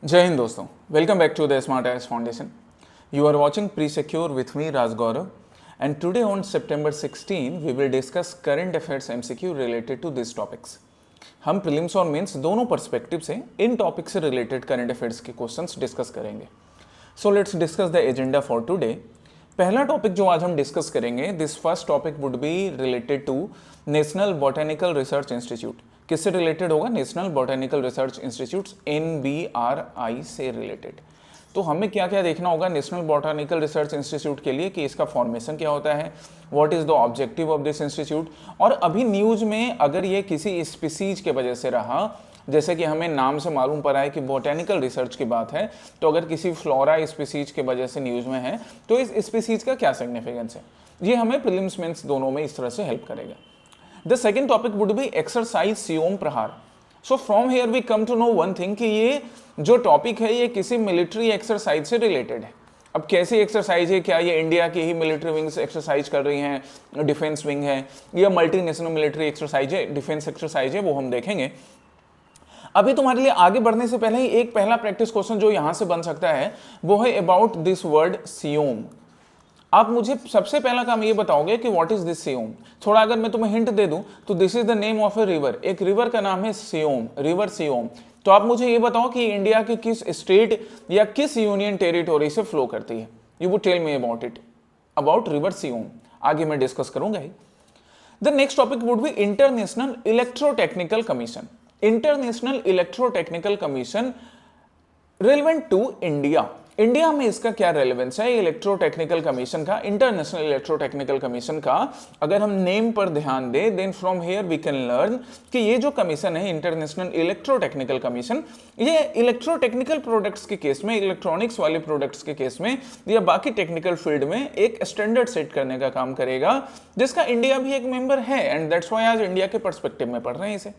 जय हिंद दोस्तों, welcome back to the smart IAS foundation. You are watching Pre-Secure with me, Raj Gaurav, and today on September 16 we will discuss current affairs MCQ related to these topics. हम prelims और mains दोनों perspective से इन topic से related current affairs के questions discuss करेंगे. So let's discuss the agenda for today. पहला topic जो आज हम डिस्कस करेंगे, this first topic would be related to national botanical research institute. किससे रिलेटेड होगा? National botanical research institute, NBRI से रिलेटेड. तो हमें क्या क्या देखना होगा नेशनल बॉटेनिकल रिसर्च इंस्टीट्यूट के लिए कि इसका फॉर्मेशन क्या होता है, what is the objective of this institute. और अभी न्यूज में अगर ये किसी स्पीसीज के वजह से रहा, जैसे कि हमें नाम से मालूम पड़ा है कि बॉटेनिकल रिसर्च की बात है, तो अगर किसी फ्लोरा स्पीसीज के वजह से न्यूज में है तो इस स्पीसीज का क्या सिग्निफिकेंस है, ये हमें प्रीलिम्स मेंस दोनों में इस तरह से हेल्प करेगा. The second topic would be exercise Siyom Prahar. So from here we come to know one thing कि ये जो टॉपिक है ये किसी मिलिट्री एक्सरसाइज से रिलेटेड है. अब कैसी एक्सरसाइज है, क्या ये इंडिया की ही मिलिट्री विंग्स एक्सरसाइज कर रही हैं, डिफेंस विंग है, या मल्टी नेशनल मिलिट्री एक्सरसाइज है, डिफेंस एक्सरसाइज है, वो हम देखेंगे. अभी तुम्हारे लिए आगे बढ़ने से पहले ही एक पहला प्रैक्टिस क्वेश्चन जो यहां से बन सकता है वो है अबाउट दिस वर्ड सियोम. आप मुझे सबसे पहला काम ये बताओगे कि व्हाट इज दिस सियोम. थोड़ा अगर मैं तुम्हें हिंट दे दूं तो this is the name of a river. एक रिवर का नाम है सियोम, रिवर सियोम. तो आप मुझे ये बताओ कि इंडिया के किस स्टेट या किस यूनियन टेरिटोरी से फ्लो करती है. You would tell me about it, about river Siyom. आगे मैं डिस्कस करूंगा ही. The next topic would be International Electrotechnical Commission. International Electrotechnical Commission relevant to India. India में इसका क्या रेलेवेंस है इलेक्ट्रोटेक्निकल कमीशन का, इंटरनेशनल इलेक्ट्रोटेक्निकल कमीशन का. अगर हम नेम पर ध्यान दें, then from here we can learn कि ये जो कमीशन है इंटरनेशनल इलेक्ट्रोटेक्निकल कमीशन, ये इलेक्ट्रोटेक्निकल प्रोडक्ट्स के केस में, इलेक्ट्रॉनिक्स वाले प्रोडक्ट्स के केस में या बाकी टेक्निकल फील्ड में एक स्टैंडर्ड सेट करने का काम करेगा, जिसका इंडिया भी एक मेंबर है. एंड दैट्स व्हाई आज इंडिया के पर्सपेक्टिव में पढ़ रहे हैं इसे.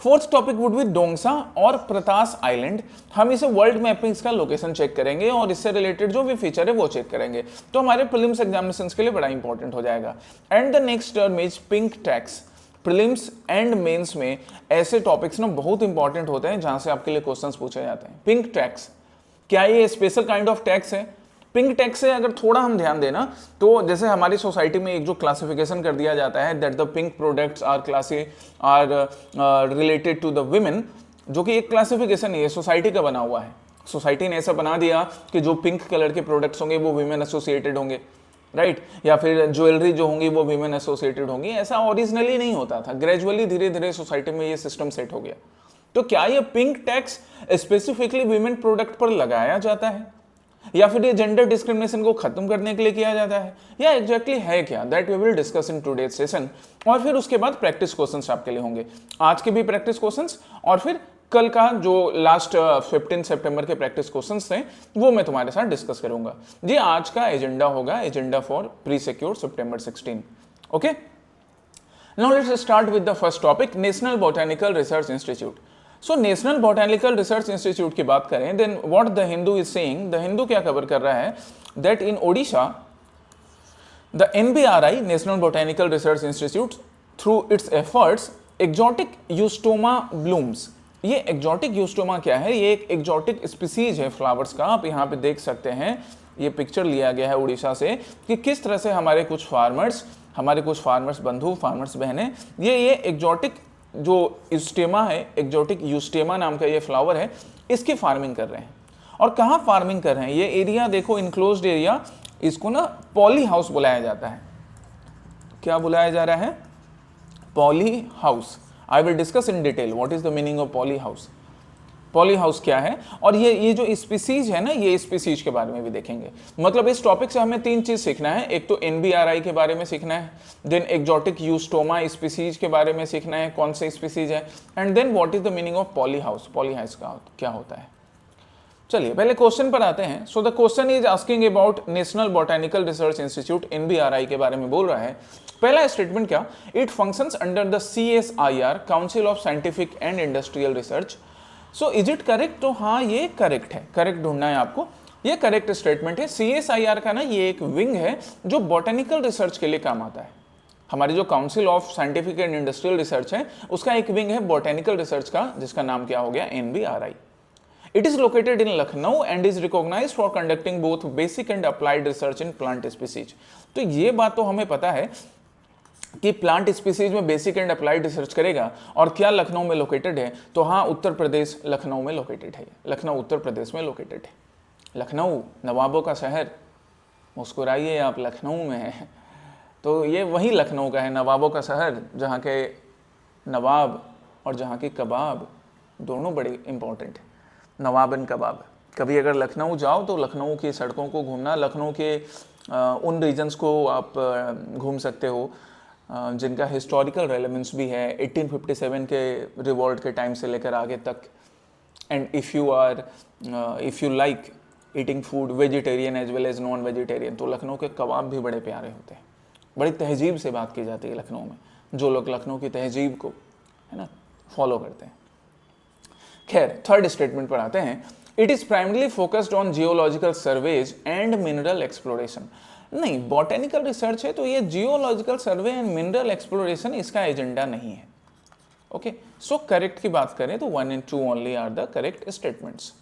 फोर्थ टॉपिक वुड बी डोंगसा और प्रतास आइलैंड. हम इसे वर्ल्ड मैपिंग्स का लोकेशन चेक करेंगे और इससे रिलेटेड जो भी फीचर है वो चेक करेंगे, तो हमारे प्रीलिम्स एग्जामिनेशंस के लिए बड़ा इंपॉर्टेंट हो जाएगा. And the next term is pink tax. Prelims and mains में ऐसे टॉपिक्स ना बहुत इंपॉर्टेंट होते हैं जहां से आपके लिए क्वेश्चंस पूछे जाते हैं. पिंक टैक्स, क्या ये स्पेशल काइंड ऑफ टैक्स है? पिंक टैक्स से अगर थोड़ा हम ध्यान देना तो जैसे हमारी सोसाइटी में एक जो क्लासिफिकेशन कर दिया जाता है that the pink products are related to the women, जो कि एक क्लासिफिकेशन है, सोसाइटी का बना हुआ है. सोसाइटी ने ऐसा बना दिया कि जो पिंक कलर के प्रोडक्ट्स होंगे वो विमेन एसोसिएटेड होंगे, राइट, या फिर ज्वेलरी जो होंगी वो विमेन एसोसिएटेड होंगी. ऐसा ओरिजिनली नहीं होता था, ग्रेजुअली धीरे धीरे सोसाइटी में ये सिस्टम सेट हो गया. तो क्या ये pink tax specifically women product पर लगाया जाता है, या फिर ये जेंडर डिस्क्रिमिनेशन को खत्म करने के लिए किया जाता है, या एग्जैक्टली है क्या? That we will discuss in today's session. और फिर उसके बाद प्रैक्टिस क्वेश्चंस आपके लिए होंगे. आज के भी प्रैक्टिस क्वेश्चंस और फिर कल का जो लास्ट 15 सितंबर के प्रैक्टिस क्वेश्चंस थे वो मैं तुम्हारे साथ डिस्कस करूंगा. ये आज का एजेंडा होगा, agenda for pre secure September 16. Okay, now let's start with the first topic, National botanical research Institute. So National botanical research Institute की बात करें, then what the Hindu is saying, the Hindu क्या cover कर रहा है, that in Odisha the NBRI National botanical research Institute through its efforts exotic eustoma blooms. ये exotic eustoma क्या है? ये एक एक्जोटिक स्पीसीज है फ्लावर्स का. आप यहाँ पे देख सकते हैं, ये पिक्चर लिया गया है उड़ीसा से कि किस तरह से हमारे कुछ फार्मर्स बंधु, फार्मर्स बहनें ये एक्जोटिक जो यूस्टेमा है, एक्जोटिक यूस्टेमा नाम का ये फ्लावर है, इसकी फार्मिंग कर रहे हैं. और कहाँ फार्मिंग कर रहे हैं? ये एरिया देखो, इनक्लोज्ड एरिया, इसको ना पॉली हाउस बुलाया जाता है. क्या बुलाया जा रहा है? Poly house. I will discuss in detail what is the meaning of poly house. Poly house क्या है और ये जो स्पीसीज है ना, ये स्पीसीज के बारे में भी देखेंगे. मतलब इस टॉपिक से हमें तीन चीज सीखना है. एक तो NBRI के बारे में सीखना है, देन एक्जोटिक यूस्टोमा स्पीसीज के बारे में सीखना है, कौन से स्पीसीज है, and then what is the meaning of poly house. Poly house का क्या होता है? चलिए पहले क्वेश्चन पर आते हैं. So the question is asking about national botanical research institute, NBRI के बारे में बोल रहा है. पहला स्टेटमेंट क्या, it functions under the CSIR, council of scientific and industrial research. So is it correct? तो हाँ, ये करेक्ट है. करेक्ट ढूंढना है आपको, ये करेक्ट स्टेटमेंट है. CSIR का ना ये एक विंग है जो बॉटेनिकल रिसर्च के लिए काम आता है. हमारी जो council of scientific and industrial research है उसका एक विंग है बॉटेनिकल रिसर्च का, जिसका नाम क्या हो गया? NBRI. It is located in Lucknow and is recognized for conducting both basic and applied research in plant species. तो ये बात तो हमें पता है कि प्लांट स्पीसीज में बेसिक एंड अप्लाइड रिसर्च करेगा। और क्या लखनऊ में लोकेटेड है? तो हाँ, उत्तर प्रदेश लखनऊ में लोकेटेड है। लखनऊ उत्तर प्रदेश में लोकेटेड है। लखनऊ नवाबों का शहर, मुस्कुराइए आप, लखनऊ में है। तो ये वही लखनऊ का है, नवाबों का शहर, जहाँ के नवाब और जहाँ की कबाब दोनों बड़े इंपॉर्टेंट है। नवाबन कबाब। कभी अगर लखनऊ जाओ तो लखनऊ की सड़कों को घूमना, लखनऊ के उन रीजन्स को आप घूम सकते हो जिनका हिस्टोरिकल रेलेवेंस भी है 1857 के रिवॉल्ट के टाइम से लेकर आगे तक। And if you like eating food vegetarian as well as non vegetarian, तो लखनऊ के कबाब भी बड़े प्यारे होते हैं। बड़ी तहजीब से बात की जाती है लखनऊ में, जो लोग लखनऊ की तहजीब को है ना फॉलो करते हैं। खैर, थर्ड स्टेटमेंट पर आते हैं। It is primarily focused on geological surveys and mineral exploration. नहीं, बॉटेनिकल रिसर्च है तो ये geological survey and mineral exploration इसका एजेंडा नहीं है। ओके, सो करेक्ट की बात करें तो 1 and 2 only are the correct statements.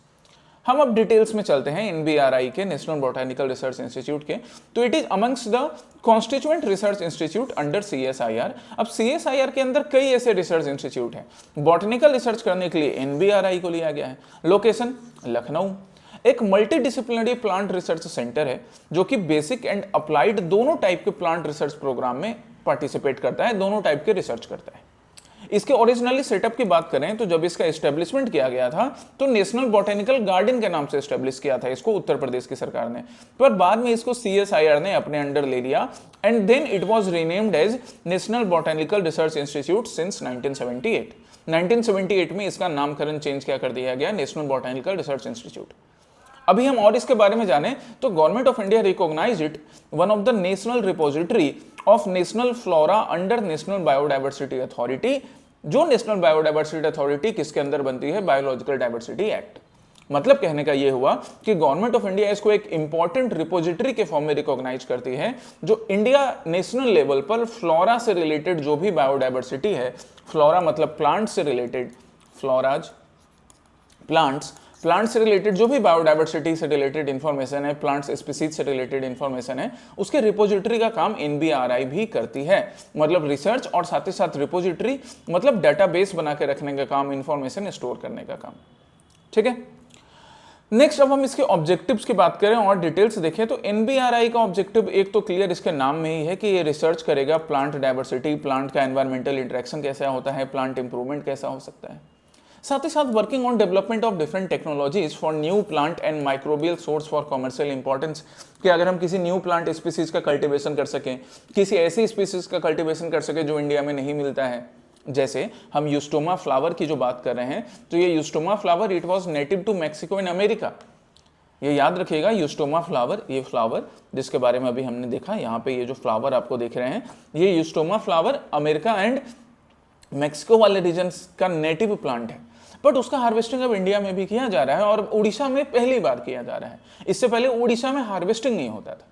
हम अब डिटेल्स में चलते हैं NBRI के, नेशनल बॉटेनिकल रिसर्च इंस्टीट्यूट के। तो it is amongst the constituent research institute under CSIR। अब CSIR के अंदर कई ऐसे रिसर्च इंस्टीट्यूट हैं। बॉटेनिकल रिसर्च करने के लिए NBRI को लिया गया है। लोकेशन लखनऊ। एक multi disciplinary plant research centre है जो कि बेसिक एंड अप्लाइड दोनों टाइप के प्लांट रिसर्च प्रोग्राम में पार्टिसिपेट करता है, दोनों टाइप के रिसर्च करता है। इसके ओरिजिनली सेटअप की बात करें तो जब इसका एस्टेब्लिशमेंट किया गया था तो नेशनल बॉटेनिकल गार्डन के नाम से एस्टेब्लिश किया था इसको उत्तर प्रदेश की सरकार ने, पर बाद में इसको CSIR ने अपने अंडर ले लिया and then it was renamed as national botanical research institute since 1978। 1978 में इसका नामकरण चेंज क्या कर दिया गया, नेशनल बॉटेनिकल रिसर्च इंस्टीट्यूट। अभी हम और इसके बारे में जाने तो government of India recognize it one of the national repository of national flora under national biodiversity authority. जो नेशनल बायोडाइवर्सिटी अथॉरिटी किसके अंदर बनती है, बायोलॉजिकल डाइवर्सिटी एक्ट। मतलब कहने का यह हुआ कि गवर्नमेंट ऑफ इंडिया इसको एक इंपॉर्टेंट रिपोजिटरी के फॉर्म में रिकॉग्नाइज करती है, जो इंडिया नेशनल लेवल पर फ्लोरा से रिलेटेड जो भी बायोडाइवर्सिटी है, फ्लोरा मतलब प्लांट से रिलेटेड, फ्लोराज प्लांट से रिलेटेड जो भी बायोडाइवर्सिटी से रिलेटेड इंफॉर्मेशन है, प्लांट्स स्पीसीज से रिलेटेड इंफॉर्मेशन है, उसके रिपोजिटरी का काम NBRI भी करती है। मतलब रिसर्च और साथ ही साथ रिपोजिटरी मतलब डेटाबेस बना के रखने का काम, इंफॉर्मेशन स्टोर करने का काम। ठीक है, नेक्स्ट अब हम इसके ऑब्जेक्टिव्स की बात करें और डिटेल्स देखें तो NBRI का ऑब्जेक्टिव एक तो क्लियर इसके नाम में ही है कि ये रिसर्च करेगा प्लांट डाइवर्सिटी, प्लांट का एनवायरमेंटल इंटरेक्शन कैसा होता है, प्लांट इंप्रूवमेंट कैसा हो सकता है। साथ ही साथ working on development of different technologies for new plant and microbial source for commercial importance, कि अगर हम किसी न्यू प्लांट स्पीसीज का कल्टीवेशन कर सकें, किसी ऐसी स्पीसीज का कल्टीवेशन कर सकें जो इंडिया में नहीं मिलता है। जैसे हम यूस्टोमा फ्लावर की जो बात कर रहे हैं तो ये eustoma flower it was native to Mexico in America. ये याद रखिएगा, यूस्टोमा फ्लावर, ये फ्लावर जिसके बारे में अभी हमने देखा, यहाँ पे ये जो फ्लावर आपको देख रहे हैं ये eustoma flower America and Mexico वाले रीजन का नेटिव प्लांट है, बट उसका हार्वेस्टिंग अब इंडिया में भी किया जा रहा है और उड़ीसा में पहली बार किया जा रहा है। इससे पहले उड़ीसा में हार्वेस्टिंग नहीं होता था,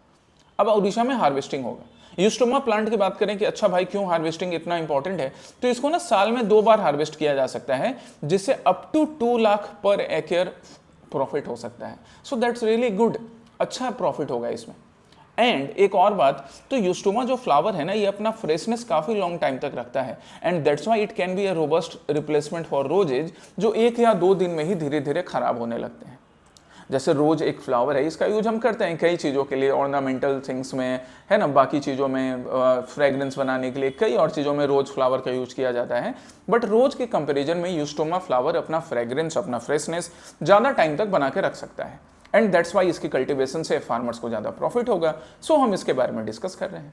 अब उड़ीसा में हार्वेस्टिंग होगा। यूस्टोमा प्लांट की बात करें कि अच्छा भाई क्यों हार्वेस्टिंग इतना इंपॉर्टेंट है, तो इसको ना साल में 2 बार हार्वेस्ट किया जा सकता है, जिससे अप टू 2 लाख पर एकड़ प्रॉफिट हो सकता है। सो दैट्स रियली गुड, अच्छा प्रॉफिट होगा इसमें। एंड एक और बात, तो यूस्टोमा जो फ्लावर है ना, ये अपना फ्रेशनेस काफी लॉन्ग टाइम तक रखता है and that's why it can be a robust replacement for roses, जो 1 या 2 दिन में ही धीरे धीरे खराब होने लगते हैं। जैसे रोज एक फ्लावर है, इसका यूज हम करते हैं कई चीज़ों के लिए, ऑर्नामेंटल थिंग्स में है ना, बाकी चीज़ों में फ्रेग्रेंस बनाने के लिए, कई और चीज़ों में रोज फ्लावर का यूज किया जाता है। बट रोज के कंपेरिजन में यूस्टोमा फ्लावर अपना फ्रेग्रेंस, अपना फ्रेशनेस ज़्यादा टाइम तक बना के रख सकता है एंड दैट्स वाई इसकी कल्टीवेशन से फार्मर्स को ज़्यादा प्रॉफिट होगा। सो हम इसके बारे में डिस्कस कर रहे हैं।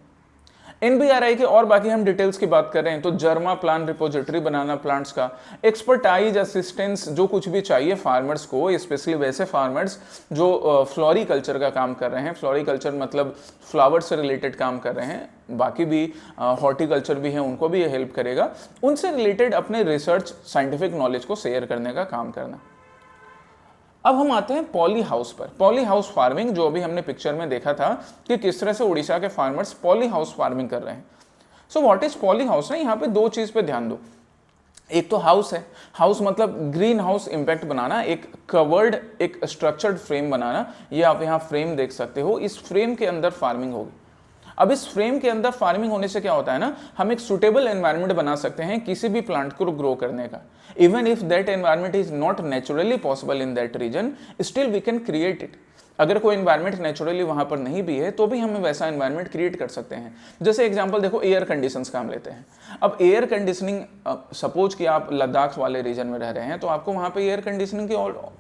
NBRI के और बाकी हम डिटेल्स की बात कर रहे हैं तो जर्मा प्लान रिपोजिटरी बनाना प्लांट्स का, एक्सपर्टाइज असिस्टेंस जो कुछ भी चाहिए फार्मर्स को, स्पेशली वैसे फार्मर्स जो फ्लोरिकल्चर का काम कर रहे हैं, फ्लोरिकल्चर मतलब फ्लावर से रिलेटेड काम कर रहे हैं, बाकी भी हॉर्टिकल्चर भी हैं, उनको भी ये हेल्प करेगा, उनसे रिलेटेड अपने रिसर्च साइंटिफिक नॉलेज को शेयर करने का काम करना। अब हम आते हैं पॉली हाउस पर, पॉली हाउस फार्मिंग, जो अभी हमने पिक्चर में देखा था कि किस तरह से उड़ीसा के फार्मर्स पॉली हाउस फार्मिंग कर रहे हैं। So what is poly house ना, यहाँ पे 2 चीज पे ध्यान दो। एक तो हाउस है, हाउस मतलब ग्रीन हाउस इम्पैक्ट बनाना, एक कवर्ड एक स्ट्रक्चर्ड फ्रेम बनाना, ये आप यहाँ फ्रेम देख सकते हो, इस फ्रेम के अंदर फार्मिंग होगी। अब इस फ्रेम के अंदर फार्मिंग होने से क्या होता है ना, हम एक सुटेबल एनवायरनमेंट बना सकते हैं किसी भी प्लांट को ग्रो करने का। Even if that environment is not naturally possible in that region, still we can create it. अगर कोई एनवायरनमेंट नेचुरली वहां पर नहीं भी है तो भी हम वैसा एनवायरनमेंट क्रिएट कर सकते हैं। जैसे एग्जांपल देखो, एयर कंडीशंस का हम लेते हैं। अब एयर कंडीशनिंग, सपोज कि आप लद्दाख वाले रीजन में रह रहे हैं तो आपको वहां पे एयर कंडीशनिंग की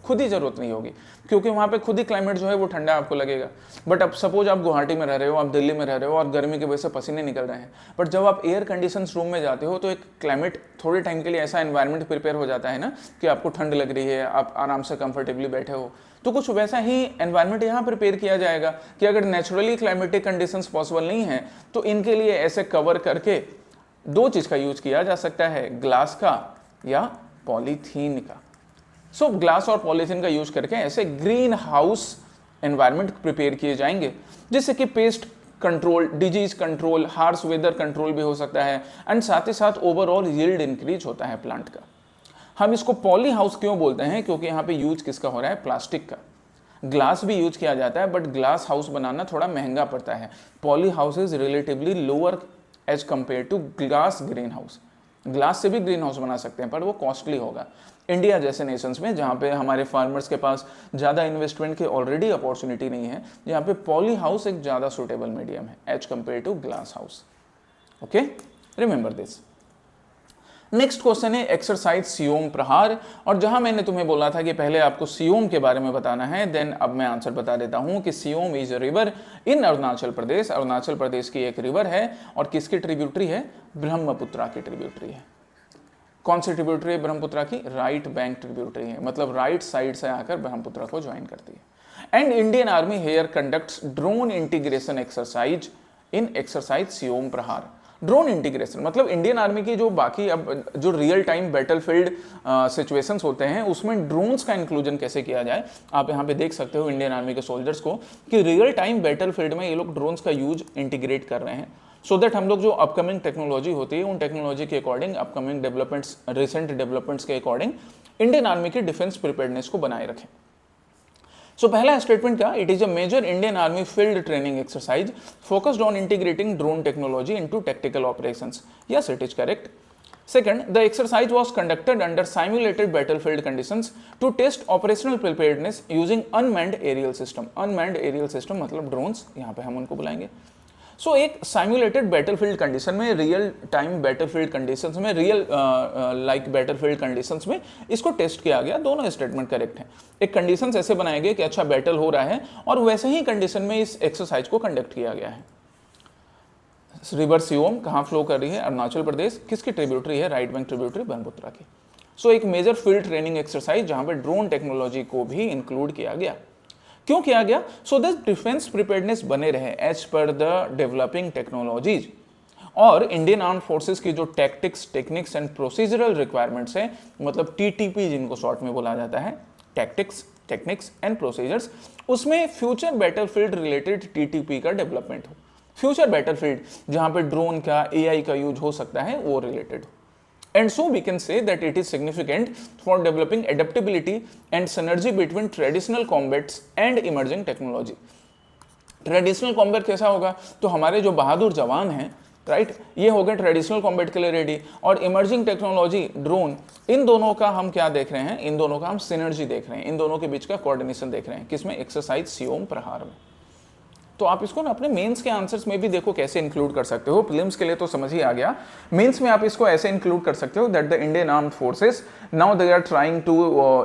खुद ही जरूरत नहीं होगी, क्योंकि वहां पे खुद ही क्लाइमेट जो है वो ठंडा आपको लगेगा। बट अब सपोज आप गुवाहाटी में रह रहे हो, आप दिल्ली में रह रहे हो और गर्मी की वजह से पसीने निकल रहे हैं, बट जब आप एयर कंडीशन रूम में जाते हो तो एक क्लाइमेट थोड़े टाइम के लिए ऐसा एनवायरनमेंट प्रिपेयर हो जाता है ना कि आपको ठंड लग रही है, आप आराम से कंफर्टेबली बैठे हो। तो कुछ वैसा ही एनवायरनमेंट यहाँ प्रिपेयर किया जाएगा कि अगर नेचुरली क्लाइमेटिक कंडीशंस पॉसिबल नहीं है तो इनके लिए ऐसे कवर करके दो चीज का यूज किया जा सकता है, ग्लास का या पॉलीथीन का। सो ग्लास और पॉलीथीन का यूज करके ऐसे ग्रीन हाउस एनवायरनमेंट प्रिपेयर किए जाएंगे, जिससे कि pest control, disease control, harsh weather control भी हो सकता है, एंड साथ ही साथ ओवरऑल यील्ड इंक्रीज होता है प्लांट का। हम इसको पॉली हाउस क्यों बोलते हैं, क्योंकि यहाँ पे यूज किसका हो रहा है, प्लास्टिक का। ग्लास भी यूज किया जाता है बट ग्लास हाउस बनाना थोड़ा महंगा पड़ता है। Poly house is relatively lower as compare to glass green house. ग्लास से भी ग्रीन हाउस बना सकते हैं पर वो कॉस्टली होगा। इंडिया जैसे नेशंस में जहाँ पे हमारे फार्मर्स के पास ज़्यादा इन्वेस्टमेंट की ऑलरेडी अपॉर्चुनिटी नहीं है, यहाँ पे पॉली हाउस एक ज़्यादा सुटेबल मीडियम है as compare to glass house. Okay, remember this. Next question है एक्सरसाइज सियोम प्रहार, और जहां मैंने तुम्हें बोला था कि पहले आपको सियोम के बारे में बताना है, देन अब मैं आंसर बता देता हूं कि Siyom is a river in Arunachal Pradesh. Arunachal Pradesh की एक रिवर है और किसकी ट्रिब्यूटरी है, ब्रह्मपुत्रा की ट्रिब्यूटरी है। कौन सी ट्रिब्यूटरी है ब्रह्मपुत्रा की, राइट बैंक ट्रिब्यूटरी है, मतलब राइट साइड से आकर ब्रह्मपुत्रा को ज्वाइन करती है। And Indian army here conducts drone integration exercise in exercise Siyom Prahar. Drone integration मतलब इंडियन आर्मी की जो बाकी अब जो रियल टाइम बैटलफील्ड सिचुएशंस होते हैं उसमें ड्रोन्स का इंक्लूजन कैसे किया जाए। आप यहाँ पे देख सकते हो इंडियन आर्मी के सोल्जर्स को कि रियल टाइम बैटलफील्ड में ये लोग ड्रोन्स का यूज इंटीग्रेट कर रहे हैं, सो दैट हम लोग जो अपकमिंग टेक्नोलॉजी होती है उन टेक्नोलॉजी के according, upcoming developments, recent developments के अकॉर्डिंग इंडियन आर्मी की डिफेंस प्रिपेयर्डनेस को बनाए रखें। सो पहला स्टेटमेंट क्या, it is a major Indian army field training exercise focused on integrating drone technology into tactical operations. Yes, it is correct. Second, the exercise was conducted under simulated battlefield conditions to test operational preparedness using unmanned aerial system. Unmanned aerial system मतलब drones, यहाँ पे हम उनको बुलाएंगे। सो एक साइमुलेटेड battlefield condition में, real time battlefield conditions में, real like battlefield conditions में इसको टेस्ट किया गया। दोनों स्टेटमेंट करेक्ट हैं। एक कंडीशंस ऐसे बनाए गए कि अच्छा बैटल हो रहा है और वैसे ही कंडीशन में इस एक्सरसाइज को कंडक्ट किया गया है। रिवर सियोम कहाँ फ्लो कर रही है, अरुणाचल प्रदेश। किसकी ट्रिब्यूटरी है, राइट बैंक ट्रिब्यूटरी ब्रह्मपुत्रा की। सो एक मेजर फील्ड ट्रेनिंग एक्सरसाइज जहाँ पे ड्रोन टेक्नोलॉजी को भी इंक्लूड किया गया। क्यों किया गया, सो दैट डिफेंस प्रिपेयर्डनेस बने रहे as per the developing technologies. और इंडियन आर्म फोर्सेस की जो tactics, techniques and procedural requirements है, मतलब टीटीपी जिनको शॉर्ट में बोला जाता है, टैक्टिक्स, टेक्निक्स एंड प्रोसीजर्स, उसमें फ्यूचर बैटलफील्ड रिलेटेड टीटीपी का डेवलपमेंट हो। फ्यूचर बैटलफील्ड जहां पे ड्रोन का, एआई का यूज हो सकता है, वो रिलेटेड हो। And so we can say that it is significant for developing adaptability and synergy between traditional combats and emerging technology. Traditional combat कैसा होगा, तो हमारे जो बहादुर जवान हैं, राइट, ये हो गए ट्रेडिशनल कॉम्बैट के लिए रेडी, और इमर्जिंग टेक्नोलॉजी ड्रोन, इन दोनों का हम क्या देख रहे हैं, इन दोनों का हम सिनर्जी देख रहे हैं, इन दोनों के बीच का कोऑर्डिनेशन देख रहे हैं। किसमें, एक्सरसाइज सियोम प्रहार में। तो आप इसको ना अपने मेंस के आंसर्स में भी देखो कैसे इंक्लूड कर सकते हो। प्रीलिम्स के लिए तो समझ ही आ गया, मेंस में आप इसको ऐसे इंक्लूड कर सकते हो that the Indian armed forces now they are trying to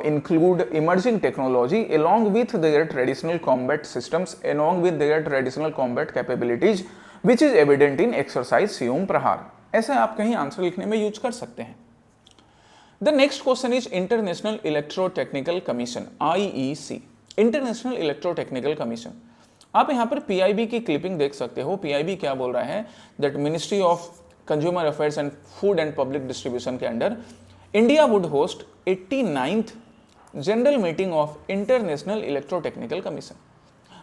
include emerging technology along with their traditional combat systems, along with their traditional combat capabilities, which is evident in exercise Siyom प्रहार। ऐसे आप कहीं answer लिखने में use कर सकते हैं। The next question is international Electrotechnical commission, IEC, international Electrotechnical commission. आप यहाँ पर पीआईबी की क्लिपिंग देख सकते हो। पीआईबी क्या बोल रहा है, that Ministry of Consumer Affairs and Food and Public Distribution के under India would host 89th general meeting of International Electrotechnical Commission.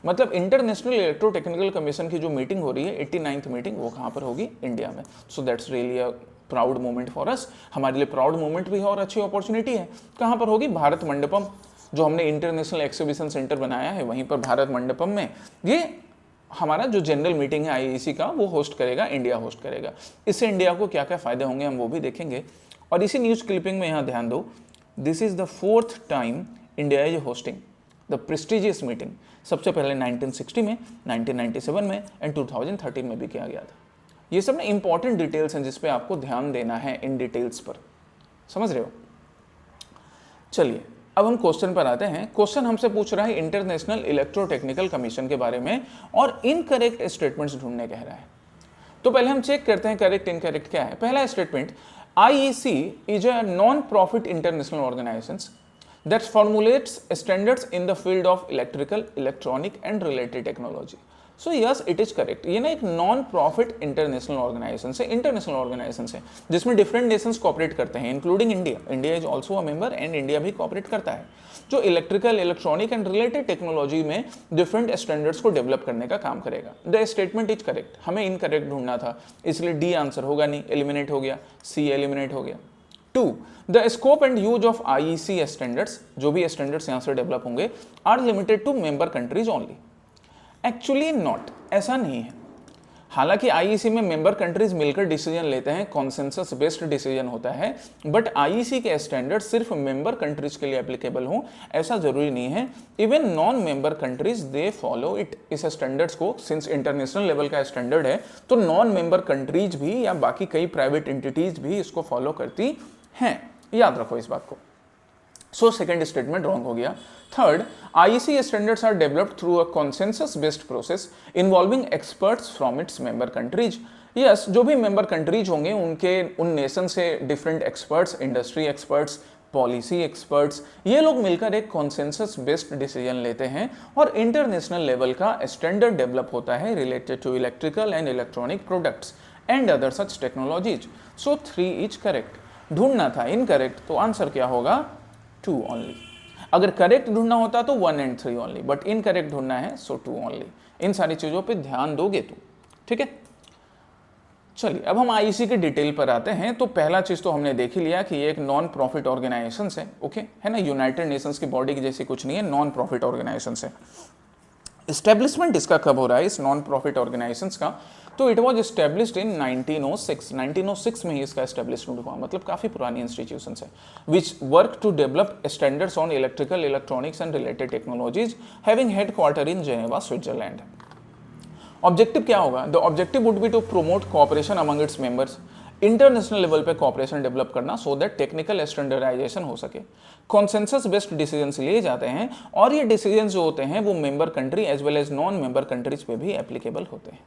मतलब इंटरनेशनल इलेक्ट्रोटेक्निकल कमीशन की जो मीटिंग हो रही है, 89th मीटिंग, वो कहाँ पर होगी, इंडिया में। So that's really a proud moment for us, हमारे लिए प्राउड मोमेंट भी है और अच्छी अपॉर्चुनिटी है। कहाँ पर होगी? भारत मंडपम, जो हमने इंटरनेशनल एक्सिबिशन सेंटर बनाया है वहीं पर भारत मंडपम में ये हमारा जो जनरल मीटिंग है आईईसी का वो होस्ट करेगा, इंडिया होस्ट करेगा। इससे इंडिया को क्या क्या फायदे होंगे हम वो भी देखेंगे। और इसी न्यूज क्लिपिंग में यहाँ ध्यान दो, this is the 4th time India is hosting the prestigious meeting. सबसे पहले 1960 में, 1997 में एंड 2013 में भी किया गया था। ये सब ना इंपॉर्टेंट डिटेल्स हैं जिसपे आपको ध्यान देना है, इन डिटेल्स पर, समझ रहे हो? चलिए अब हम क्वेश्चन पर आते हैं। क्वेश्चन हमसे पूछ रहा है इंटरनेशनल इलेक्ट्रोटेक्निकल कमीशन के बारे में और इनकरेक्ट स्टेटमेंट्स ढूंढने कह रहा है। तो पहले हम चेक करते हैं करेक्ट इनकरेक्ट क्या है। पहला statement, IEC is a non profit international organization that formulates standards in the field of electrical, electronic and related technology. So yes, it is correct. ये ना एक नॉन प्रॉफिट इंटरनेशनल ऑर्गेनाइजेशन है, international organisation है जिसमें different Nations cooperate करते हैं, including India. India is also a member and India भी cooperate करता है, जो electrical, electronic and related technology में डिफरेंट स्टैंडर्ड्स को डेवलप करने का काम करेगा। द स्टेटमेंट इज करेक्ट, हमें इनकरेक्ट ढूंढना था, इसलिए डी आंसर होगा नहीं, एलिमिनेट हो गया, सी एलिमिनेट हो गया। 2, the scope and use of IEC standards, जो भी स्टैंडर्ड्स यहां से डेवलप होंगे, are limited to member countries only. Actually not, ऐसा नहीं है। हालांकि IEC में मेंबर कंट्रीज मिलकर डिसीजन लेते हैं, कॉन्सेंसस बेस्ड डिसीजन होता है, बट IEC के स्टैंडर्ड सिर्फ मेंबर कंट्रीज के लिए एप्लीकेबल हो ऐसा जरूरी नहीं है। Even non member countries they follow it, इस स्टैंडर्ड्स को, सिंस इंटरनेशनल लेवल का स्टैंडर्ड है तो नॉन मेंबर कंट्रीज भी या बाकी कई प्राइवेट एंटिटीज भी इसको फॉलो करती हैं, याद रखो इस बात को। सो सेकेंड स्टेटमेंट रॉन्ग हो गया। Third, IEC standards are developed through a consensus based process involving experts from its member countries. Yes, जो भी मेंबर कंट्रीज होंगे उनके उन नेशन से different experts, industry experts, policy experts, ये लोग मिलकर एक कंसेंसस बेस्ड डिसीजन लेते हैं और इंटरनेशनल लेवल का स्टैंडर्ड डेवलप होता है related to electrical and electronic products and other such technologies. So 3 is correct. ढूंढना था इनकरेक्ट, तो आंसर क्या होगा? 2 ओनली। अगर करेक्ट ढूंढना होता तो 1 and 3 ओनली, बट इनकरेक्ट ढूंढना है सो 2 ओनली। इन सारी चीजों पे ध्यान दोगे तो, ठीक है। चलिए अब हम IEC के डिटेल पर आते हैं। तो पहला चीज तो हमने देख ही लिया कि ये एक नॉन प्रॉफिट ऑर्गेनाइजेशन है, ओके, है ना, यूनाइटेड नेशंस की बॉडी की जैसी कुछ नहीं है, नॉन प्रॉफिट ऑर्गेनाइजेशन है। एस्टेब्लिशमेंट इसका कब हो रहा है, इस नॉन प्रॉफिट ऑर्गेनाइजेशंस का? तो इट वाज एस्टेब्लिश्ड इन 1906 में ही इसका एस्टेब्लिशमेंट हुआ, मतलब काफी पुरानी इंस्टीट्यूशन है, which work to develop standards on electrical, electronics and related technologies, having headquarter in Geneva, Switzerland. Objective क्या होगा? The objective would be to promote cooperation among its members, international level पे cooperation develop करना, so that technical standardisation हो सके। Consensus based decisions लिए जाते हैं और ये डिसीजंस जो होते हैं वो member country as well as non member countries पे भी एप्लीकेबल होते हैं।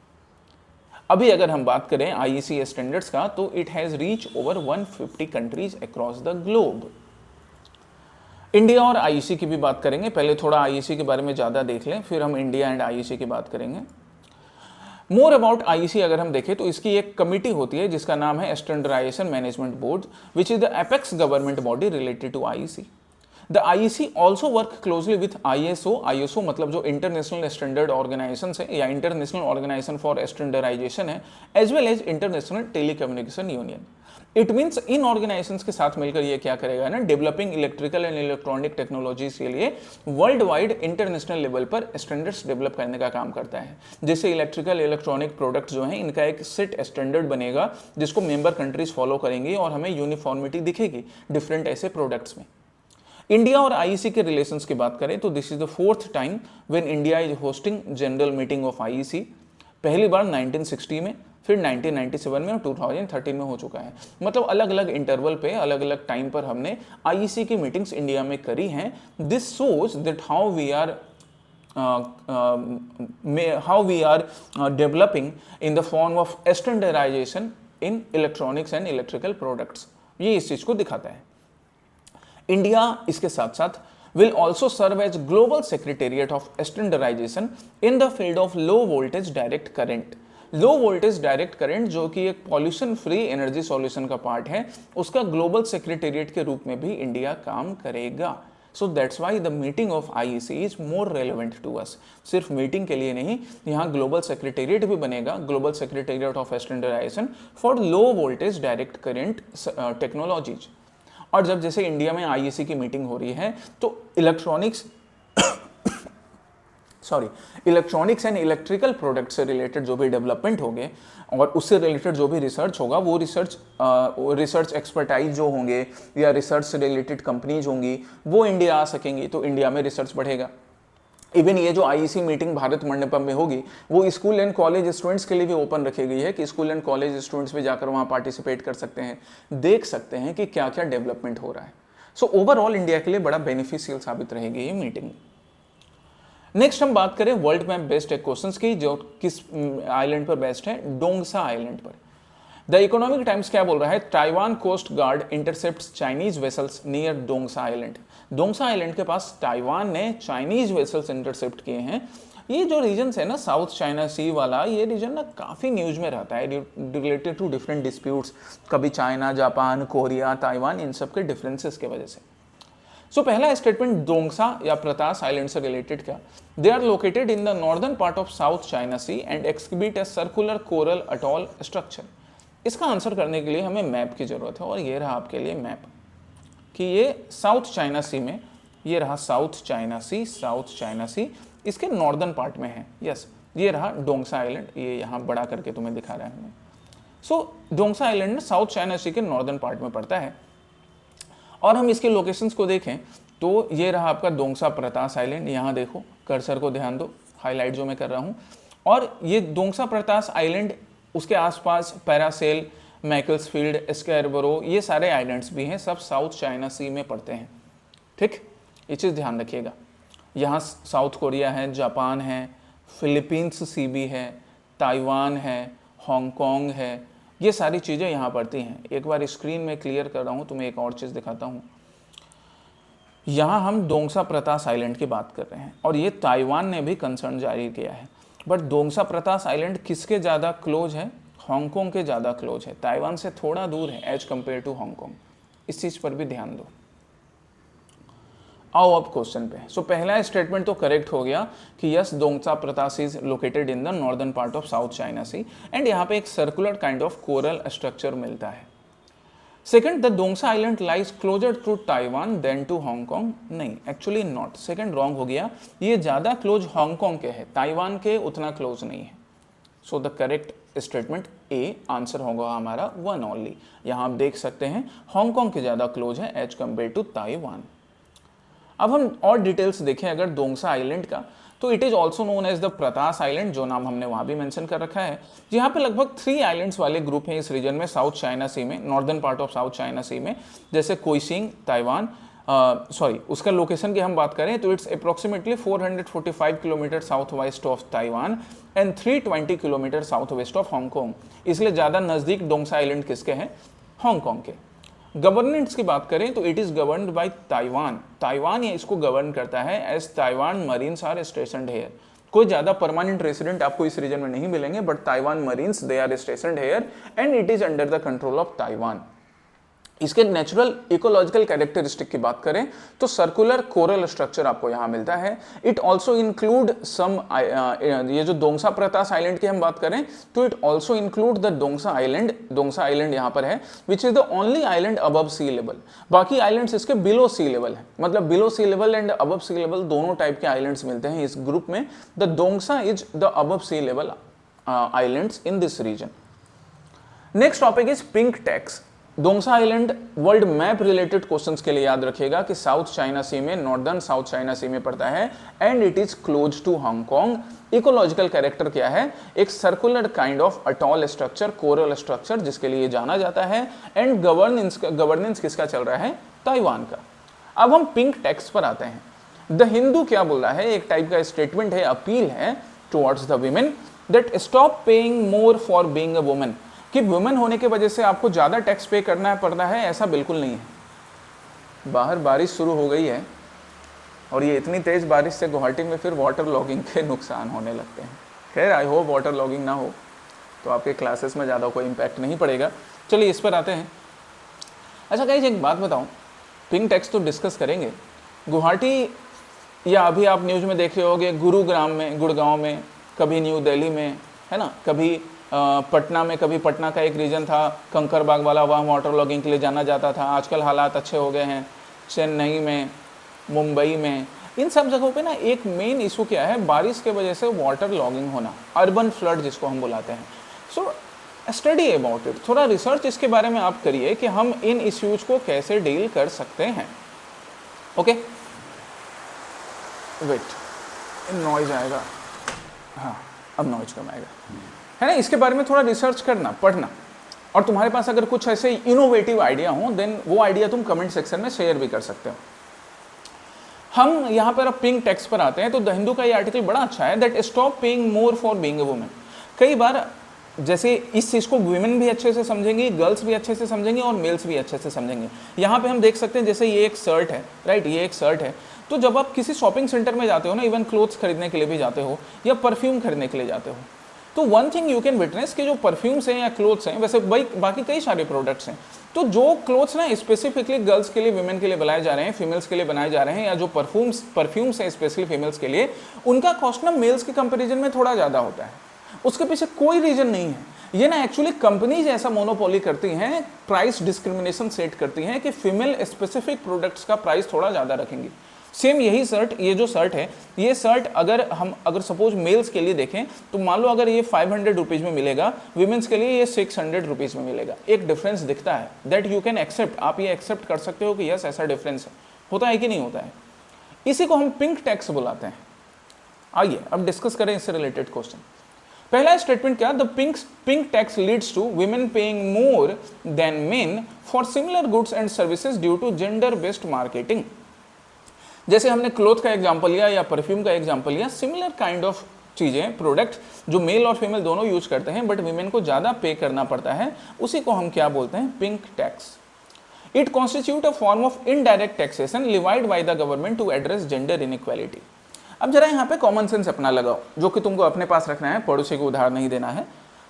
अभी अगर हम बात करें IEC स्टैंडर्ड्स का, तो it has reach over 150 countries across the globe. India और IEC की भी बात करेंगे, पहले थोड़ा IEC के बारे में ज्यादा देख लें, फिर हम इंडिया एंड IEC की बात करेंगे। मोर अबाउट IEC अगर हम देखें तो इसकी एक कमिटी होती है जिसका नाम है standardization management board, which is the apex government body related to IEC। The IEC also work closely with ISO मतलब जो इंटरनेशनल स्टैंडर्ड ऑर्गेनाइजेशन है या इंटरनेशनल ऑर्गेनाइजेशन फॉर स्टैंडर्डाइजेशन है, as well as international telecommunication union. It means इन organizations के साथ मिलकर ये क्या करेगा ना, developing electrical and electronic technologies के लिए वर्ल्ड वाइड इंटरनेशनल लेवल पर स्टैंडर्ड्स डेवलप करने का काम करता है। जैसे इलेक्ट्रिकल इलेक्ट्रॉनिक प्रोडक्ट्स जो हैं, इनका एक सेट स्टैंडर्ड बनेगा जिसको मेंबर कंट्रीज फॉलो करेंगी और हमें यूनिफॉर्मिटी दिखेगी डिफरेंट ऐसे प्रोडक्ट्स में। इंडिया और IEC के रिलेशंस की बात करें तो this is the 4th time when India is hosting general meeting of IEC। पहली बार 1960 में, फिर 1997 में और 2013 में हो चुका है। मतलब अलग अलग इंटरवल पे, अलग अलग टाइम पर हमने IEC की मीटिंग्स इंडिया में करी हैं। This shows that how we are developing in the form of standardization in electronics and electrical products. ये इस चीज को दिखाता है। इंडिया इसके साथ साथ will also serve as global secretariat of standardization in the field of low voltage direct current। Low voltage direct current जो कि एक पॉल्यूशन फ्री एनर्जी सॉल्यूशन का पार्ट है, उसका ग्लोबल सेक्रेटेरिएट के रूप में भी इंडिया काम करेगा। So that's why the meeting of IEC is more relevant to us. सिर्फ मीटिंग के लिए नहीं, यहाँ ग्लोबल सेक्रेटेरिएट भी बनेगा, global secretariat of standardization for low voltage direct current technologies. और जब जैसे इंडिया में IEC की मीटिंग हो रही है तो इलेक्ट्रॉनिक्स एंड इलेक्ट्रिकल प्रोडक्ट से रिलेटेड जो भी डेवलपमेंट होंगे और उससे रिलेटेड जो भी रिसर्च होगा, वो रिसर्च एक्सपर्टाइज जो होंगे या रिसर्च से रिलेटेड कंपनीज होंगी वो इंडिया आ सकेंगी, तो इंडिया में रिसर्च बढ़ेगा। इवन ये जो IEC मीटिंग भारत मंडपम में होगी वो स्कूल एंड कॉलेज स्टूडेंट्स के लिए भी ओपन रखी गई है कि स्कूल एंड कॉलेज स्टूडेंट्स भी जाकर वहाँ पार्टिसिपेट कर सकते हैं, देख सकते हैं कि क्या क्या डेवलपमेंट हो रहा है। सो ओवरऑल इंडिया के लिए बड़ा बेनिफिशियल साबित रहेगी ये मीटिंग। नेक्स्ट हम बात करें वर्ल्ड मैप बेस्ड क्वेश्चंस की, जो किस आइलैंड पर बेस्ड है, डोंगसा आइलैंड पर। द इकोनॉमिक टाइम्स क्या बोल रहा है, Taiwan coast guard intercepts Chinese vessels near Dongsha island. Dongsha island के पास ताइवान ने चाइनीज वेसल्स इंटरसेप्ट किए हैं। ये जो रीजन है ना साउथ चाइना सी वाला, ये रीजन ना काफ़ी न्यूज़ में रहता है रिलेटेड टू डिफरेंट डिस्प्यूट्स, कभी चाइना, जापान, कोरिया, ताइवान, इन सब के डिफरेंसेस के वजह से। सो पहला स्टेटमेंट डोंगसा या प्रतास आइलैंड से रिलेटेड क्या, they are located in the northern part of South China Sea and exhibit a circular coral atoll structure. इसका आंसर करने के लिए हमें मैप की जरूरत है और ये रहा आपके लिए मैप कि ये साउथ चाइना सी में, ये रहा साउथ चाइना सी इसके नॉर्दर्न पार्ट में है। यस, ये रहा डोंगसा आइलैंड, ये यहाँ बड़ा करके तुम्हें दिखा रहा है हमें। सो डोंगसा आइलैंड साउथ चाइना सी के नॉर्दर्न पार्ट में पड़ता है। और हम इसके लोकेशंस को देखें तो ये रहा आपका डोंगसा प्रतास आइलैंड, यहाँ देखो कर्सर को ध्यान दो, हाईलाइट जो मैं कर रहा हूँ। और ये डोंगसा प्रतास आइलैंड, उसके आसपास पैरासेल, मैकल्सफील्ड, स्कैरबरो, ये सारे आइलैंड्स भी हैं, सब साउथ चाइना सी में पड़ते हैं। ठीक, ये चीज़ ध्यान रखिएगा। यहाँ साउथ कोरिया है, जापान है, फिलीपींस सी भी है, ताइवान है, हांगकांग है, ये सारी चीज़ें यहाँ पड़ती हैं। एक बार स्क्रीन में क्लियर कर रहा हूँ, तुम्हें एक और चीज़ दिखाता हूँ। यहाँ हम डोंगसा प्रतास आइलैंड की बात कर रहे हैं और ये ताइवान ने भी कंसर्न जारी किया है, बट डोंगसा प्रतास आइलैंड किसके ज़्यादा क्लोज है, हांगकांग के ज़्यादा क्लोज है, ताइवान से थोड़ा दूर है एज कम्पेयर टू हांगकांग। इस चीज़ पर भी ध्यान दो। आओ अब क्वेश्चन पे। सो पहला स्टेटमेंट तो करेक्ट हो गया कि yes, Dongsha Pratas is located in the northern part of South China Sea and यहाँ पे एक circular kind of coral structure मिलता है। Second, the Dongsha island lies closer to Taiwan than to Hong Kong. नहीं, actually not, second wrong हो गया, ये ज़्यादा क्लोज हांगकांग के है, ताइवान के उतना क्लोज नहीं है। So the correct statement A answer होगा हमारा वन ओनली। यहाँ आप देख सकते हैं हांगकांग के ज़्यादा क्लोज है एज कम्पेयर टू ताइवान। अब हम और डिटेल्स देखें अगर डोंगसा आइलैंड का, तो it is also known as the Pratas island, जो नाम हमने वहाँ भी मेंशन कर रखा है। यहाँ पे लगभग 3 आइलैंड्स वाले ग्रुप हैं इस रीजन में, साउथ चाइना सी में, northern part of South China Sea में, जैसे कोइसिंग ताइवान, उसका लोकेशन की हम बात करें तो it's approximately 445 kilometre south west of Taiwan and 320 kilometre south west of Hong Kong. इसलिए ज़्यादा नज़दीक डोंगसा आइलैंड किसके हैं, हांगकांग के। गवर्नेंस की बात करें तो it is governed by Taiwan, Taiwan ये इसको गवर्न करता है as Taiwan marines are stationed here. कोई ज़्यादा परमानेंट रेसिडेंट आपको इस रीजन में नहीं मिलेंगे, but Taiwan marines they are stationed here and it is under the control of Taiwan. इसके नेचुरल इकोलॉजिकल कैरेक्टरिस्टिक की बात करें तो सर्कुलर कोरल स्ट्रक्चर आपको यहाँ मिलता है। इट ऑल्सो इंक्लूड सम, ये जो डोंगसा प्रतास आइलैंड की हम बात करें तो it also include the Dongsha island यहाँ पर है which is the only island above sea level. बाकी आइलैंड्स इसके बिलो सी लेवल है, मतलब below sea level and above sea level दोनों टाइप के आइलैंड्स मिलते हैं इस ग्रुप में। The Dongsha is the above sea level islands in this region. Next topic is pink tax. Dongsha island world map related questions के लिए याद रखिएगा कि साउथ चाइना सी में, नॉर्दर्न साउथ चाइना सी में पड़ता है and it is close to Hong Kong. Ecological character क्या है, एक circular kind of atoll structure, coral structure जिसके लिए जाना जाता है एंड गवर्नेंस किसका चल रहा है, ताइवान का। अब हम पिंक टैक्स पर आते हैं। द हिंदू क्या बोल रहा है, एक टाइप का स्टेटमेंट है, अपील है towards the women that stop paying more for being a woman, कि वुमेन होने की वजह से आपको ज़्यादा टैक्स पे करना पड़ता है, ऐसा बिल्कुल नहीं है। बाहर बारिश शुरू हो गई है और ये इतनी तेज़ बारिश से गुवाहाटी में फिर वाटर लॉगिंग के नुकसान होने लगते हैं। खैर आई होप वाटर लॉगिंग ना हो तो आपके क्लासेस में ज़्यादा कोई इम्पैक्ट नहीं पड़ेगा। चलिए इस पर आते हैं। अच्छा गाइस, एक बात बताऊँ, पिंक टैक्स तो डिस्कस करेंगे, गुवाहाटी या अभी आप न्यूज़ में देख रहे होगे गुरुग्राम में, गुड़गांव में, कभी न्यू दिल्ली में, है ना, कभी पटना में, कभी पटना का एक रीजन था कंकरबाग वाला, वहाँ वाटर लॉगिंग के लिए जाना जाता था। आजकल हालात अच्छे हो गए हैं। चेन्नई में, मुंबई में, इन सब जगहों पे ना एक मेन इशू क्या है, बारिश के वजह से वाटर लॉगिंग होना, अर्बन फ्लड जिसको हम बुलाते हैं। सो स्टडी अबाउट इट, थोड़ा रिसर्च इसके बारे में आप करिए कि हम इन इश्यूज को कैसे डील कर सकते हैं। ओके, वेट, नॉइज आएगा, हाँ अब नॉइज कम आएगा, है ना। इसके बारे में थोड़ा रिसर्च करना, पढ़ना, और तुम्हारे पास अगर कुछ ऐसे इनोवेटिव आइडिया हो देन वो आइडिया तुम कमेंट सेक्शन में शेयर भी कर सकते हो। हम यहाँ पर अब पिंक टैक्स पर आते हैं। तो द हिंदू का ये आर्टिकल बड़ा अच्छा है, that stop paying more for being a women. कई बार जैसे इस चीज़ को वुमेन भी अच्छे से समझेंगी, गर्ल्स भी अच्छे से समझेंगे और मेल्स भी अच्छे से समझेंगे। यहाँ पे हम देख सकते हैं, जैसे ये एक शर्ट है, राइट, ये एक शर्ट है। तो जब आप किसी शॉपिंग सेंटर में जाते हो ना, इवन क्लोथ्स खरीदने के लिए भी जाते हो या परफ्यूम खरीदने के लिए जाते हो, तो one thing you can witness कि जो परफ्यूम्स हैं या क्लोथ्स हैं, वैसे बाकी कई सारे प्रोडक्ट्स हैं, तो जो क्लोथ्स ना स्पेसिफिकली गर्ल्स के लिए, वुमेन के लिए बनाए जा रहे हैं, फीमेल्स के लिए बनाए जा रहे हैं, या जो परफ्यूम्स हैं स्पेशली फीमेल्स के लिए, उनका कॉस्ट ना मेल्स के कंपेरिजन में थोड़ा ज़्यादा होता है। उसके पीछे कोई रीजन नहीं है, ये ना एक्चुअली कंपनीज ऐसा मोनोपोली करती हैं, प्राइस डिस्क्रिमिनेशन सेट करती हैं कि फीमेल स्पेसिफिक प्रोडक्ट्स का प्राइस थोड़ा ज़्यादा रखेंगी। सेम यही शर्ट, ये जो शर्ट है, ये शर्ट अगर सपोज मेल्स के लिए देखें तो मान लो अगर ये 500 रुपीज़ में मिलेगा, वीमेंस के लिए ये 600 रुपीज़ में मिलेगा। एक डिफरेंस दिखता है, दैट यू कैन एक्सेप्ट, आप ये एक्सेप्ट कर सकते हो कि यस ऐसा डिफरेंस है, होता है कि नहीं होता है। इसी को हम पिंक टैक्स बुलाते हैं। आइए अब डिस्कस करें इससे रिलेटेड क्वेश्चन। पहला स्टेटमेंट क्या, the pink tax leads to women paying more than men for similar goods and services due to gender based marketing. जैसे हमने क्लोथ का एग्जांपल लिया या परफ्यूम का एग्जांपल लिया, सिमिलर काइंड ऑफ चीज़ें, प्रोडक्ट जो मेल और फीमेल दोनों यूज करते हैं, बट वीमेन को ज़्यादा पे करना पड़ता है, उसी को हम क्या बोलते हैं, pink tax. It constitute a form of indirect taxation levied by the government to address gender inequality. अब जरा यहाँ पे कॉमन सेंस अपना लगाओ, जो कि तुमको अपने पास रखना है, पड़ोसी को उधार नहीं देना है।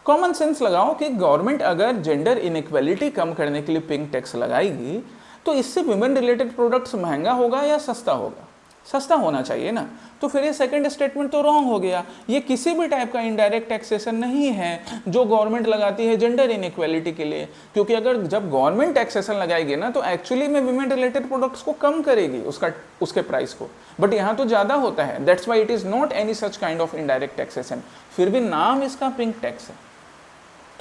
कॉमन सेंस लगाओ कि गवर्नमेंट अगर जेंडर इनइक्वालिटी कम करने के लिए पिंक टैक्स लगाएगी तो इससे वुमेन रिलेटेड प्रोडक्ट्स महंगा होगा या सस्ता होगा? सस्ता होना चाहिए ना। तो फिर ये सेकंड स्टेटमेंट तो रॉन्ग हो गया। ये किसी भी टाइप का इनडायरेक्ट टैक्सेशन नहीं है जो गवर्नमेंट लगाती है जेंडर इनइक्वालिटी के लिए, क्योंकि अगर जब गवर्नमेंट टैक्सेशन लगाएगी ना तो एक्चुअली में वुमेन रिलेटेड प्रोडक्ट्स को कम करेगी, उसके प्राइस को, बट यहाँ तो ज़्यादा होता है। That's why it is not any such kind of indirect taxation. फिर भी नाम इसका पिंक टैक्स है,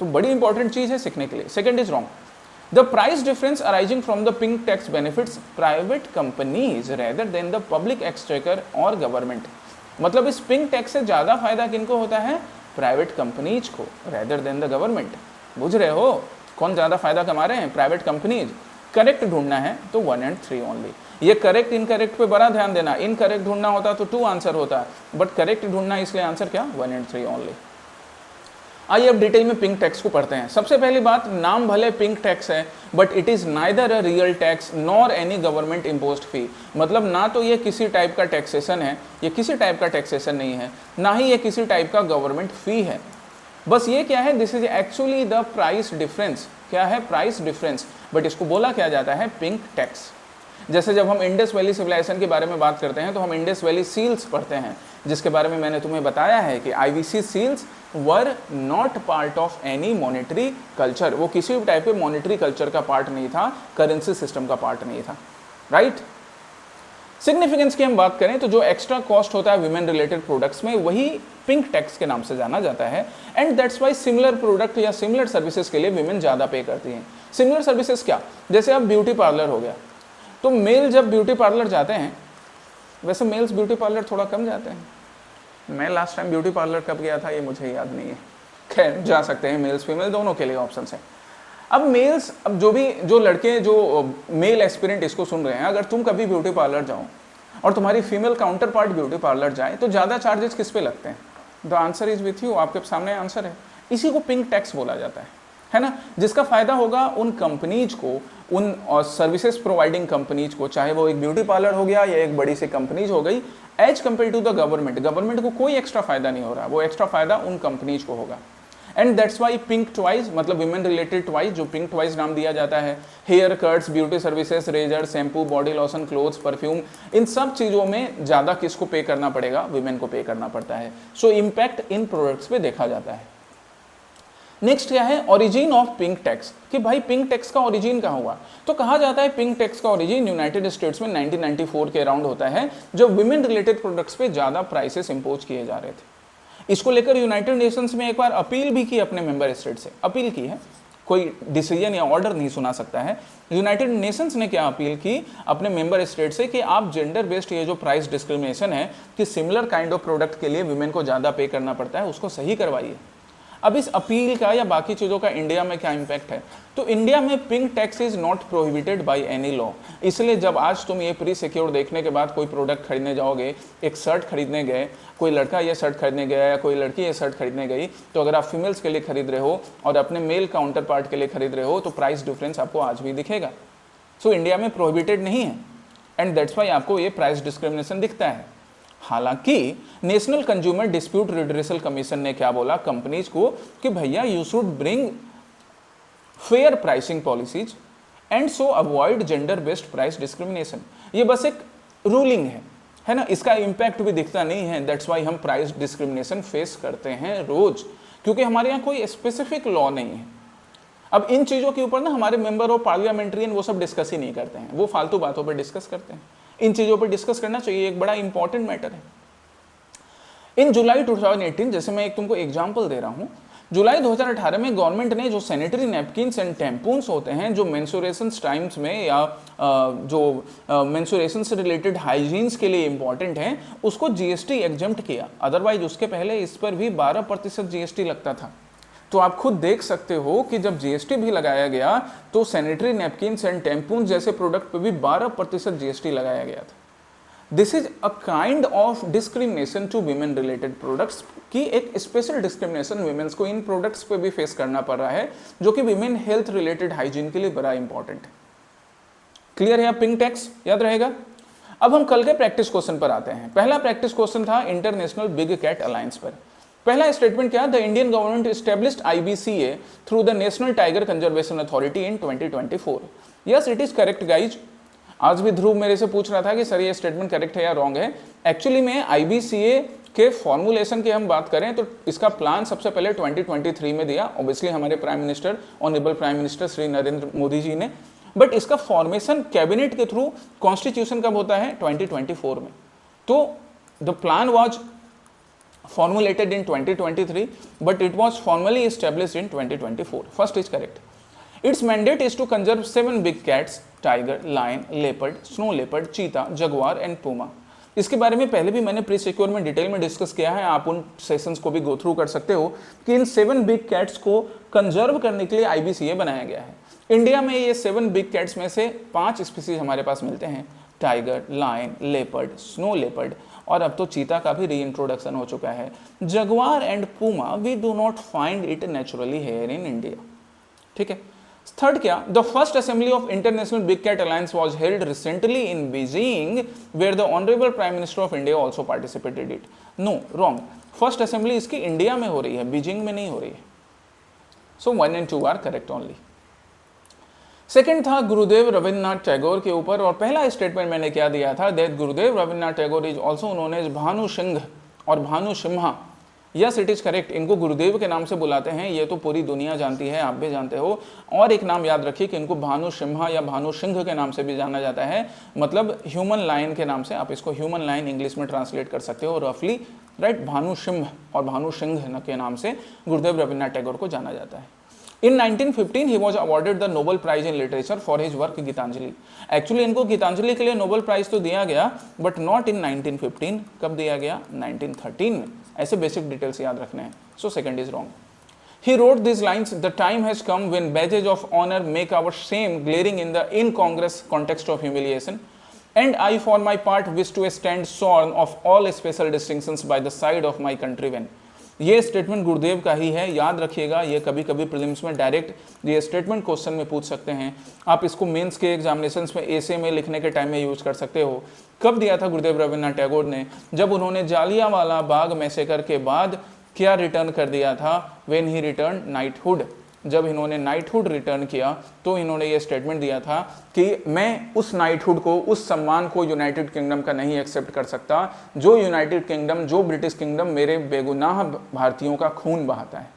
तो बड़ी इंपॉर्टेंट चीज़ है सीखने के लिए। Second is wrong. The price difference arising from the pink tax benefits private companies rather than the public exchequer और government। मतलब इस पिंक टैक्स से ज़्यादा फायदा किनको होता है? प्राइवेट कंपनीज को, rather than the government। बुझ रहे हो कौन ज़्यादा फायदा कमा रहे हैं? Private companies. करेक्ट ढूंढना है तो 1 and 3 ओनली। ये करेक्ट इनकरेक्ट पे बड़ा ध्यान देना। इनकरेक्ट ढूंढना होता तो 2 आंसर होता, बट करेक्ट ढूंढना इसलिए आंसर क्या? 1 and 3 ओनली। आइए अब डिटेल में पिंक टैक्स को पढ़ते हैं। सबसे पहली बात, नाम भले पिंक टैक्स है but it is neither a real tax nor any government imposed fee. मतलब ना तो ये किसी टाइप का टैक्सेशन है, ये किसी टाइप का टैक्सेशन नहीं है, ना ही ये किसी टाइप का गवर्नमेंट फी है। बस ये क्या है, this is actually the price difference. क्या है? Price difference. बट इसको बोला क्या जाता है? Pink tax. जैसे जब हम इंडस वैली सिविलाइजेशन के बारे में बात करते हैं तो हम इंडस वैली सील्स पढ़ते हैं, जिसके बारे में मैंने तुम्हें बताया है कि IVC seals were not part of any monetary culture. वो किसी भी टाइप के मॉनेटरी कल्चर का पार्ट नहीं था, करेंसी सिस्टम का पार्ट नहीं था, राइट। सिग्निफिकेंस की हम बात करें तो जो एक्स्ट्रा कॉस्ट होता है विमेन रिलेटेड प्रोडक्ट्स में, वही पिंक टैक्स के नाम से जाना जाता है। And that's Y similar product या सिमिलर सर्विसेज के लिए विमेन ज़्यादा पे करती हैं। सिमिलर सर्विसेज क्या? जैसे अब ब्यूटी पार्लर हो गया, तो मेल जब ब्यूटी पार्लर जाते हैं, वैसे मेल्स ब्यूटी पार्लर थोड़ा कम जाते हैं। मैं लास्ट टाइम ब्यूटी पार्लर कब गया था ये मुझे याद नहीं है। खैर जा सकते हैं, मेल्स फीमेल दोनों के लिए ऑप्शन है। अब मेल्स, अब जो लड़के जो मेल एस्पिरेंट इसको सुन रहे हैं, अगर तुम कभी ब्यूटी पार्लर जाओ और तुम्हारी female counter part beauty parlour जाए तो ज़्यादा चार्जेस किस पे लगते हैं? The answer is with you, आपके सामने आंसर है। इसी को पिंक टैक्स बोला जाता है ना। जिसका फायदा होगा उन कंपनीज को, उन सर्विसेज प्रोवाइडिंग कंपनीज को, चाहे वो एक ब्यूटी पार्लर हो गया या एक बड़ी सी कंपनीज हो गई, as compare to the government. Government को कोई एक्स्ट्रा फायदा नहीं हो रहा, वो एक्स्ट्रा फायदा उन कंपनीज को होगा। And that's why pink taxes, मतलब विमेन रिलेटेड ट्वाइस, जो पिंक ट्वाइस नाम दिया जाता है, haircuts, beauty services, razor, shampoo, body lotion, clothes, perfume, इन सब चीज़ों में ज़्यादा किसको पे करना पड़ेगा? विमेन को पे करना पड़ता है। सो इम्पैक्ट इन प्रोडक्ट्स पे देखा जाता है। नेक्स्ट क्या है? ओरिजिन ऑफ पिंक टैक्स, कि भाई पिंक टैक्स का ओरिजिन कहाँ हुआ? तो कहा जाता है पिंक टैक्स का ओरिजिन यूनाइटेड स्टेट्स में 1994 के अराउंड होता है, जब विमेन रिलेटेड प्रोडक्ट्स पे ज़्यादा प्राइसेस इंपोज किए जा रहे थे। इसको लेकर यूनाइटेड नेशंस में एक बार अपील भी की, अपने मेंबर स्टेट से अपील की है, कोई डिसीजन या ऑर्डर नहीं सुना सकता है। यूनाइटेड नेशंस ने क्या अपील की अपने मेंबर स्टेट से, कि आप जेंडर बेस्ड ये जो प्राइस डिस्क्रिमिनेशन है कि सिमिलर काइंड ऑफ प्रोडक्ट के लिए विमेन को ज़्यादा पे करना पड़ता है, उसको सही करवाइए। अब इस अपील का या बाकी चीज़ों का इंडिया में क्या इम्पैक्ट है? तो इंडिया में pink tax is not prohibited by any law. इसलिए जब आज तुम ये प्री सिक्योर देखने के बाद कोई प्रोडक्ट खरीदने जाओगे, एक शर्ट खरीदने गए, कोई लड़का ये शर्ट खरीदने गया या कोई लड़की ये शर्ट खरीदने गई, तो अगर आप फीमेल्स के लिए खरीद रहे हो और अपने मेल काउंटर पार्ट के लिए खरीद रहे हो, तो प्राइस डिफरेंस आपको आज भी दिखेगा। सो इंडिया में प्रोहिबिटेड नहीं है, एंड दैट्स वाई आपको ये प्राइस डिस्क्रिमिनेशन दिखता है। हालांकि national consumer dispute redressal commission ने क्या बोला कंपनीज को, कि भैया you should bring fair pricing policies and so avoid gender based price discrimination. ये बस एक रूलिंग है ना, इसका इम्पैक्ट भी दिखता नहीं है। दैट्स वाई हम प्राइस डिस्क्रिमिनेशन फेस करते हैं रोज, क्योंकि हमारे यहाँ कोई स्पेसिफिक लॉ नहीं है। अब इन चीज़ों के ऊपर ना हमारे मेंबर और पार्लियामेंट्रियन वो सब डिस्कस ही नहीं करते हैं, वो फालतू बातों पर डिस्कस करते हैं। इन चीज़ों पर डिस्कस करना चाहिए, एक बड़ा इंपॉर्टेंट मैटर है। इन जुलाई 2018, जैसे मैं एक तुमको एग्जांपल दे रहा हूँ, जुलाई 2018 में गवर्नमेंट ने जो सैनिटरी नैपकिन्स एंड टेम्पून्स होते हैं, जो मेंस्ट्रुएशन टाइम्स में या जो मेंस्ट्रुएशन से रिलेटेड हाइजीन्स के लिए इंपॉर्टेंट हैं, उसको जीएसटी एग्जम्प्ट किया। अदरवाइज उसके पहले इस पर भी 12% जीएसटी लगता था। तो आप खुद देख सकते हो कि जब जीएसटी भी लगाया गया तो सैनिटरी नैपकिन्स एंड टेम्पून्स जैसे प्रोडक्ट पे भी 12% जीएसटी लगाया गया था। This is a kind of discrimination to women related products, की एक स्पेशल डिस्क्रिमिनेशन वीमेन्स को इन प्रोडक्ट्स पे भी फेस करना पड़ रहा है, जो कि वीमेन हेल्थ रिलेटेड हाइजीन के लिए बड़ा इंपॉर्टेंट है। क्लियर है? पिंक टैक्स याद रहेगा। अब हम कल के प्रैक्टिस क्वेश्चन पर आते हैं। पहला प्रैक्टिस क्वेश्चन था इंटरनेशनल बिग कैट अलायंस पर। पहला स्टेटमेंट क्या? The Indian government established IBCA through the National Tiger Conservation Authority in 2024। Yes, it is correct guys. आज भी ध्रुव मेरे से पूछ रहा था कि सर ये स्टेटमेंट करेक्ट है या रॉन्ग है। एक्चुअली में आईबीसीए के फॉर्मुलेशन की हम बात करें तो इसका प्लान सबसे पहले 2023 में दिया, ऑब्वियसली हमारे prime minister, honourable prime minister Shri Narendra Modi ji ने। बट इसका फॉर्मेशन कैबिनेट के थ्रू कॉन्स्टिट्यूशन कब होता है? 2024 में। तो the plan was formulated in 2023 but it was formally established in 2024. First is correct. Its mandate is to conserve 7 big cats: tiger, lion, leopard, snow leopard, cheetah, jaguar and puma. इसके बारे में पहले भी मैंने प्री सिक्योर में detail में discuss किया है, आप उन सेशंस को भी गो थ्रू कर सकते हो कि इन 7 बिग कैट्स को कंजर्व करने के लिए आईबीसीए बनाया गया है। इंडिया में ये 7 बिग कैट्स में से 5 स्पीसीज हमारे पास मिलते हैं: tiger, lion, leopard, snow leopard, और अब तो चीता का भी रीइंट्रोडक्शन हो चुका है। Jaguar and puma we do not find it naturally here in India. ठीक है। थर्ड क्या? The first assembly of international big cat alliance was held recently in Beijing where the honourable prime minister of India also participated it. No, wrong. First assembly इसकी India में हो रही है, Beijing में नहीं हो रही है। So 1 and 2 are correct only. Second था गुरुदेव रविन्द्रनाथ टैगोर के ऊपर, और पहला स्टेटमेंट मैंने क्या दिया था? That Gurudev Rabindranath Tagore is also known as Bhanu Singh और Bhanu Simha. Yes, it is correct. इनको गुरुदेव के नाम से बुलाते हैं, ये तो पूरी दुनिया जानती है, आप भी जानते हो। और एक नाम याद रखिए कि इनको भानु सिम्हा या भानु सिंह के नाम से भी जाना जाता है, मतलब ह्यूमन लायन के नाम से। आप इसको ह्यूमन लायन इंग्लिश में ट्रांसलेट कर सकते हो रफली, राइट। भानु सिंह और भानु सिंह के नाम से गुरुदेव रविन्द्रनाथ टैगोर को जाना जाता है। In 1915 he was awarded the Nobel Prize in Literature for his work Gitanjali. Actually इनको गीतांजलि के लिए नोबेल प्राइज तो दिया गया, बट नॉट इन 1915। कब दिया गया? 1913 में। ऐसे बेसिक डिटेल्स याद रखने हैं। So second is wrong. He wrote these lines: "The time has come when badges of honor make our shame glaring in the incongruous context of humiliation, and I for my part wish to stand shorn of all special distinctions by the side of my countrymen." ये statement गुरुदेव का ही है, याद रखिएगा। ये कभी कभी prelims में direct ये स्टेटमेंट क्वेश्चन में पूछ सकते हैं। आप इसको मेंस के एग्जामिनेशंस में एसे में लिखने के टाइम में यूज कर सकते हो। कब दिया था गुरुदेव रविन्द्रनाथ टैगोर ने? जब उन्होंने जालियांवाला बाग मैसेकर के बाद क्या रिटर्न कर दिया था? व्हेन ही रिटर्न नाइटहुड, जब इन्होंने नाइटहुड रिटर्न किया तो इन्होंने ये स्टेटमेंट दिया था कि मैं उस नाइटहुड को, उस सम्मान को यूनाइटेड किंगडम का नहीं एक्सेप्ट कर सकता जो यूनाइटेड किंगडम, जो ब्रिटिश किंगडम मेरे बेगुनाह भारतीयों का खून बहाता है।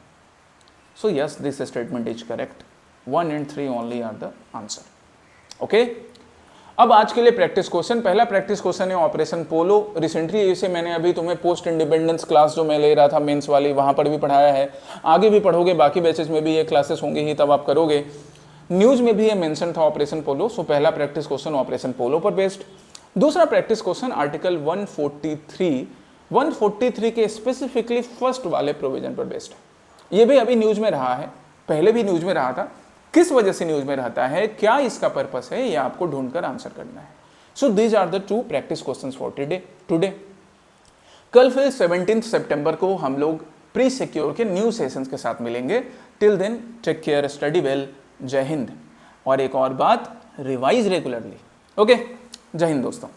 So yes, this statement is correct. 1 and 3 only are the answer. Okay, अब आज के लिए प्रैक्टिस क्वेश्चन। पहला प्रैक्टिस क्वेश्चन है ऑपरेशन पोलो। रिसेंटली इसे मैंने अभी तुम्हें पोस्ट इंडिपेंडेंस क्लास जो मैं ले रहा था मेंस वाली, वहां पर भी पढ़ाया है, आगे भी पढ़ोगे, बाकी बैचेस में भी ये क्लासेस होंगे ही, तब आप करोगे। न्यूज में भी ये मेंशन था ऑपरेशन पोलो। सो पहला प्रैक्टिस क्वेश्चन ऑपरेशन पोलो पर बेस्ड। दूसरा प्रैक्टिस क्वेश्चन आर्टिकल 143 के स्पेसिफिकली फर्स्ट वाले प्रोविजन पर बेस्ड है। ये भी अभी न्यूज में रहा है, पहले भी न्यूज में रहा था। किस वजह से न्यूज में रहता है, क्या इसका पर्पस है, ये आपको ढूंढकर आंसर करना है। So these are the 2 practice questions for today. कल फिर 17 सितंबर को हम लोग प्री सिक्योर के न्यू सेशंस के साथ मिलेंगे। Till then take care, study well, जय हिंद। और एक और बात, रिवाइज रेगुलरली। ओके, जय हिंद दोस्तों।